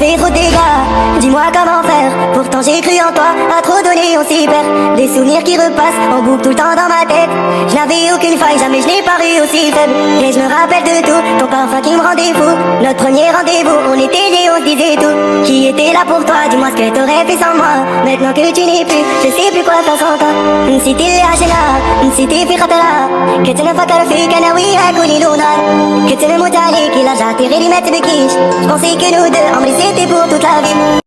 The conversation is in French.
Fais trop de dégâts, dis-moi comment faire. Pourtant j'ai cru en toi, à trop donner on s'y perd. Des souvenirs qui repassent en boucle tout le temps dans ma tête. Je n'avais aucune faille, jamais je n'ai paru aussi faible. Et je me rappelle de tout, ton parfum qui me rendait fou. Notre premier rendez-vous, on était liés, on se disait tout. Qui était là pour toi, dis-moi ce que t'aurais fait sans moi. Maintenant que tu n'es plus, je sais plus quoi faire sans toi. نسيت اللي عشنا، نسيتي في خطرها. كنت نفكر فيك انا وياك وليل ونهار. كنت نموت عليك إلا رجعتي غيري ما تبكيش. Je pensais que nous deux, en vrai c'était pour toute la vie.